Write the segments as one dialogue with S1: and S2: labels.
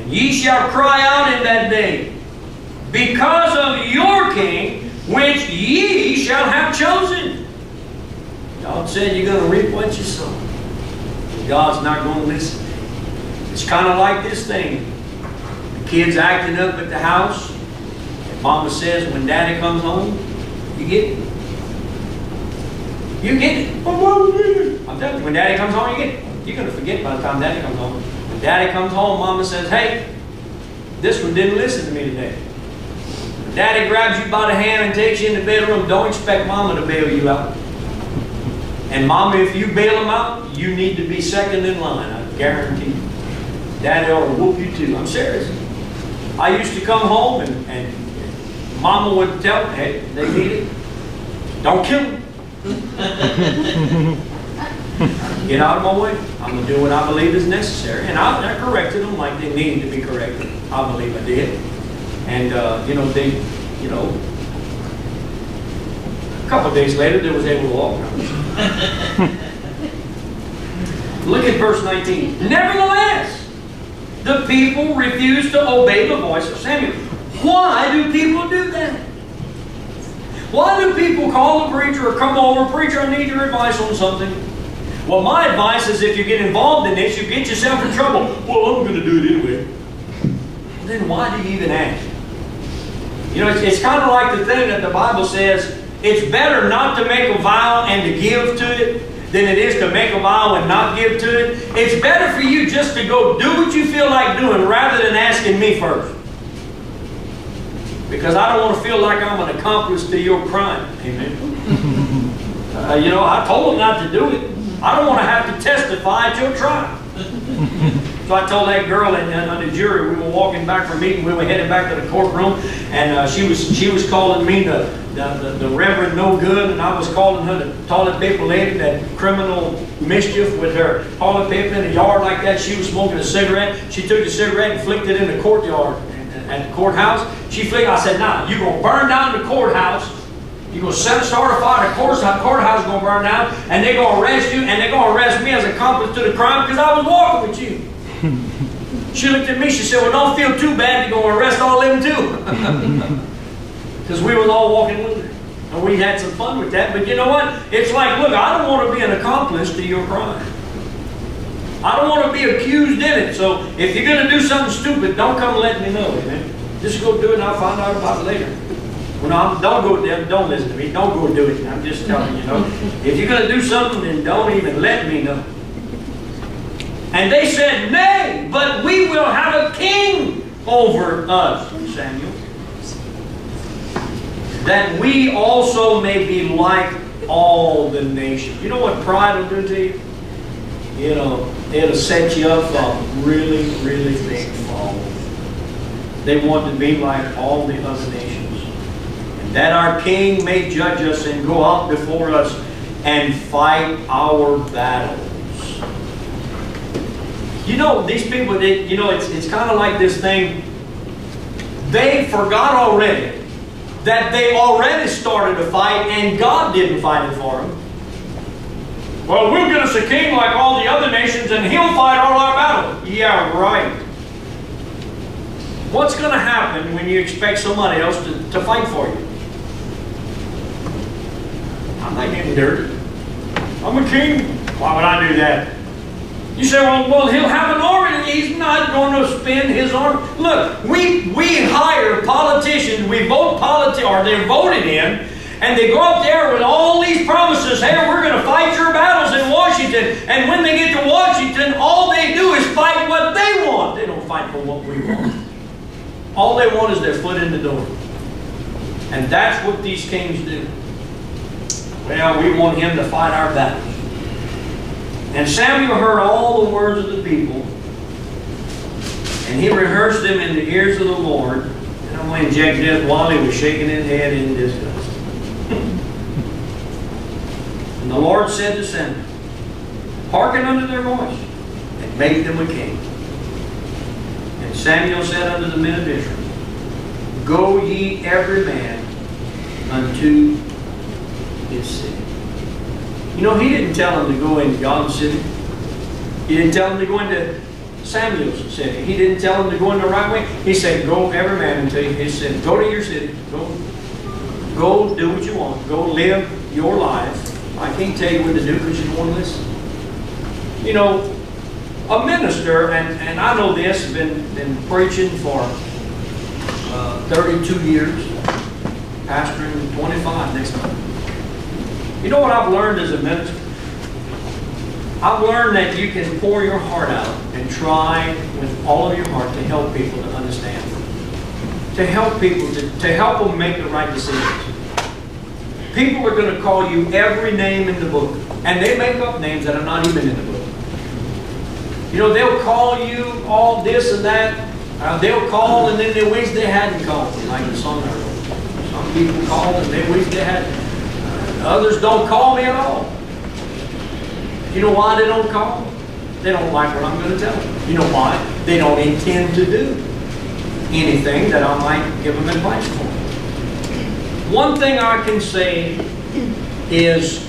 S1: And ye shall cry out in that day, because of your king, which ye shall have chosen. God said you're going to reap what you sow. God's not going to listen. It's kind of like this thing. The kid's acting up at the house. And Mama says when Daddy comes home, you get it. You get it. I'm telling you, when Daddy comes home, you get it. You're going to forget by the time Daddy comes home. When Daddy comes home, Mama says, hey, this one didn't listen to me today. When Daddy grabs you by the hand and takes you in the bedroom, don't expect Mama to bail you out. And Mama, if you bail them out, you need to be second in line, I guarantee you. Daddy ought to whoop you too. I'm serious. I used to come home and Mama would tell me, hey, they need it. Don't kill them. Get out of my way. I'm going to do what I believe is necessary. And I corrected them like they needed to be corrected. I believe I did. And, a couple of days later, they was able to walk. Look at verse 19. Nevertheless, the people refused to obey the voice of Samuel. Why do people do that? Why do people call the preacher or come over, preacher, I need your advice on something? Well, my advice is if you get involved in this, you get yourself in trouble. Well, I'm going to do it anyway. Well, then why do you even ask? You know, it's kind of like the thing that the Bible says, it's better not to make a vow and to give to it than it is to make a vow and not give to it. It's better for you just to go do what you feel like doing rather than asking me first. Because I don't want to feel like I'm an accomplice to your crime. Amen. I told them not to do it. I don't want to have to testify at your trial. So I told that girl on the jury, we were walking back from meeting, we were headed back to the courtroom, and she was calling me the Reverend No Good, and I was calling her the toilet paper lady, that criminal mischief with her toilet paper in the yard like that. She was smoking a cigarette. She took the cigarette and flicked it in the courtyard at the courthouse. She flicked. I said, "Nah, you're gonna burn down the courthouse. You're gonna start a fire. The courthouse is gonna burn down, and they're gonna arrest you, and they're gonna arrest me as accomplice to the crime because I was walking with you." She looked at me. She said, "Well, don't feel too bad. They're gonna arrest all of them too." Because we was all walking with her. And we had some fun with that. But you know what? It's like, look, I don't want to be an accomplice to your crime. I don't want to be accused in it. So if you're going to do something stupid, don't come and let me know. Amen? Just go do it and I'll find out about it later. Well, no, don't go there. Don't listen to me. Don't go do it. I'm just telling you, if you're going to do something, then don't even let me know. And they said, "Nay, but we will have a king over us, Samuel, that we also may be like all the nations." You know what pride will do to you? It'll set you up for a really, really big fall. They want to be like all the other nations. And that our king may judge us and go out before us and fight our battles. These people, it's kind of like this thing. They forgot already that they already started a fight and God didn't fight it for them. Well, we'll get us a king like all the other nations and he'll fight all our battles. Yeah, right. What's going to happen when you expect somebody else to fight for you? I'm not getting dirty. I'm a king. Why would I do that? You say, well, he'll have an army. He's not going to spend his army. Look, we hire politicians. We vote or they're voted in, and they go up there with all these promises. Hey, we're going to fight your battles in Washington. And when they get to Washington, all they do is fight what they want. They don't fight for what we want. All they want is their foot in the door. And that's what these kings do. Well, we want him to fight our battles. And Samuel heard all the words of the people, and he rehearsed them in the ears of the Lord. And I'm going to inject this while he was shaking his head in disgust. And the Lord said to Samuel, "Hearken unto their voice, and make them a king." And Samuel said unto the men of Israel, "Go ye every man unto his city." He didn't tell them to go into God's city. He didn't tell them to go into Samuel said. He didn't tell them to go in the right way. He said, go every man until you. He said, go to your city. Go do what you want. Go live your life. I can't tell you what to do because you don't want to listen. You know, a minister, and I know this, has been preaching for 32 years, pastoring 25 next month. You know what I've learned as a minister? I've learned that you can pour your heart out and try with all of your heart to help people to understand, to help people, to help them make the right decisions. People are going to call you every name in the book, and they make up names that are not even in the book. You know, they'll call you all this and that. They'll call and then they wish they hadn't called, like the song I wrote. Some people call and they wish they hadn't. Others don't call me at all. You know why they don't call? They don't like what I'm going to tell them. You know why? They don't intend to do anything that I might give them advice for. One thing I can say is,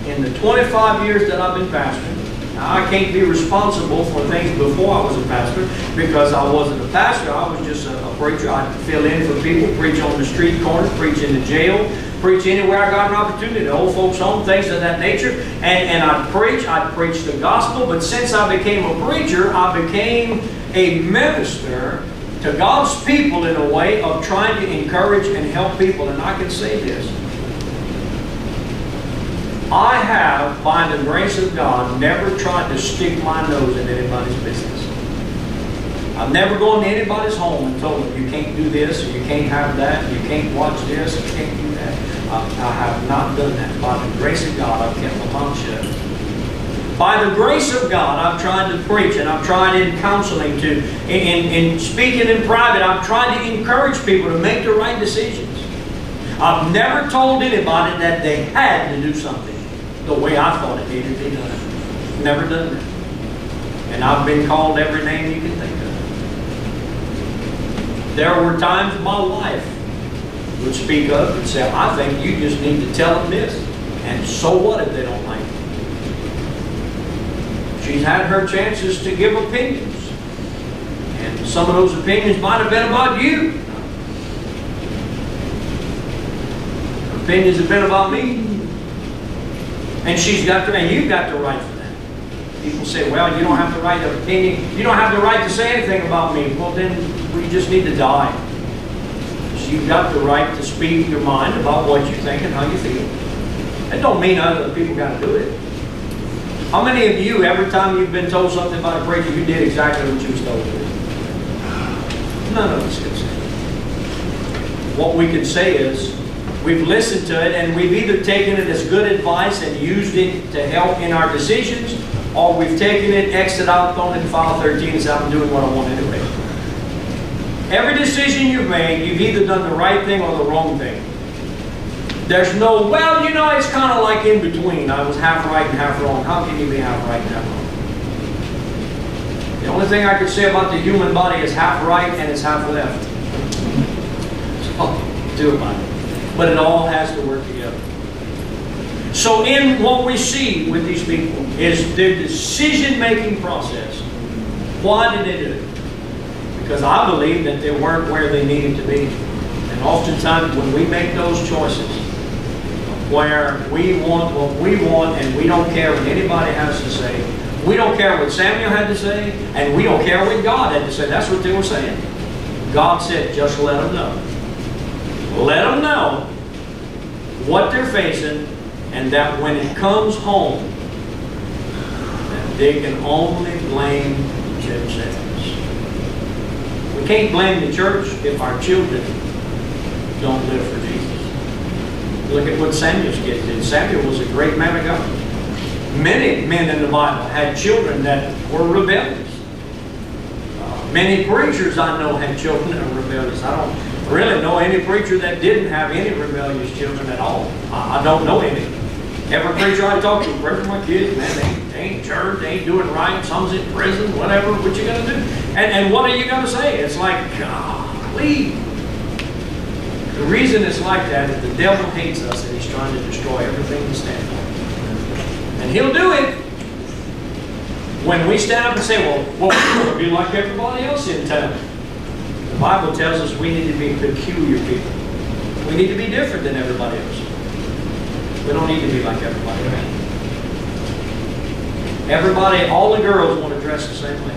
S1: in the 25 years that I've been pastoring, I can't be responsible for things before I was a pastor because I wasn't a pastor. I was just a preacher. I'd fill in for people, preach on the street corner, preach in the jail, preach anywhere I got an opportunity, the old folks' home, things of that nature. And I'd preach the gospel. But since I became a preacher, I became a minister to God's people in a way of trying to encourage and help people. And I can say this. I have, by the grace of God, never tried to stick my nose in anybody's business. I've never gone to anybody's home and told them, you can't do this, or you can't have that, you can't watch this, or you can't do that. I have not done that. By the grace of God, I've kept my mouth shut. By the grace of God, I've tried to preach, and I've tried in counseling, in speaking in private, I've tried to encourage people to make the right decisions. I've never told anybody that they had to do something the way I thought it needed to be done. Never done that. And I've been called every name you can think of. There were times my wife would speak up and say, I think you just need to tell them this. And so what if they don't like it? She's had her chances to give opinions. And some of those opinions might have been about you. Her opinions have been about me. And she's got the, and you've got the right for that. People say, well, you don't have the right to opinion. You don't have the right to say anything about me. Well, then we just need to die. So you've got the right to speak your mind about what you think and how you feel. That don't mean other people got to do it. How many of you, every time you've been told something about a preacher, you did exactly what you was told to do? None of us can say. What we can say is, we've listened to it and we've either taken it as good advice and used it to help in our decisions, or we've taken it, exited out, thrown it in file 13 and said, I'm doing what I want anyway. Every decision you've made, you've either done the right thing or the wrong thing. There's no, well, you know, it's kind of like in between. I was half right and half wrong. How can you be half right and half wrong? The only thing I could say about the human body is half right and it's half left. So, do about it. But it all has to work together. So in what we see with these people is their decision-making process. Why did they do it? Because I believe that they weren't where they needed to be. And oftentimes when we make those choices where we want what we want and we don't care what anybody has to say, we don't care what Samuel had to say, and we don't care what God had to say. That's what they were saying. God said, just let them know. Let them know what they're facing, and that when it comes home, that they can only blame themselves. We can't blame the church if our children don't live for Jesus. Look at what Samuel's kid did. Samuel was a great man of God. Many men in the Bible had children that were rebellious. Many preachers I know had children that were rebellious. I don't really know any preacher that didn't have any rebellious children at all. I don't know any. Every preacher I talk to, pray for my kids, man, they ain't church, they ain't doing right, some's in prison, whatever, what you gonna do? And what are you gonna say? It's like, golly. The reason it's like that is the devil hates us and he's trying to destroy everything we stand for. And he'll do it. When we stand up and say, well, we're going to be like everybody else in town. The Bible tells us we need to be peculiar people. We need to be different than everybody else. We don't need to be like everybody else. Everybody, all the girls want to dress the same way.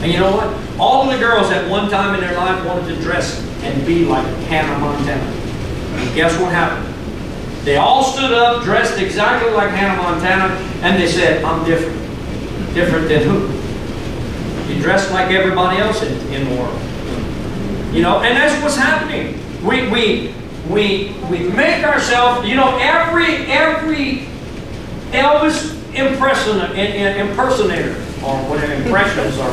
S1: And you know what? All of the girls at one time in their life wanted to dress and be like Hannah Montana. And guess what happened? They all stood up, dressed exactly like Hannah Montana, and they said, I'm different. Different than who? You dress like everybody else in the world. You know, and that's what's happening. We make ourselves, you know, every Elvis impersonator, or whatever impressions, or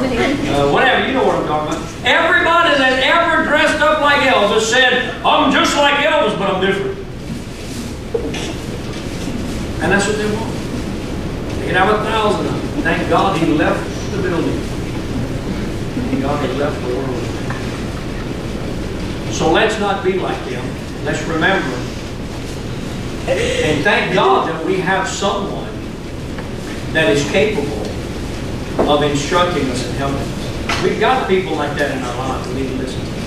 S1: whatever, you know what I'm talking about. Everybody that ever dressed up like Elvis said, I'm just like Elvis, but I'm different. And that's what they want. They can have 1,000 of them. Thank God he left the building. Thank God he left the world. So let's not be like them. Let's remember. And thank God that we have someone that is capable of instructing us and helping us. We've got people like that in our lives. We need to listen to them.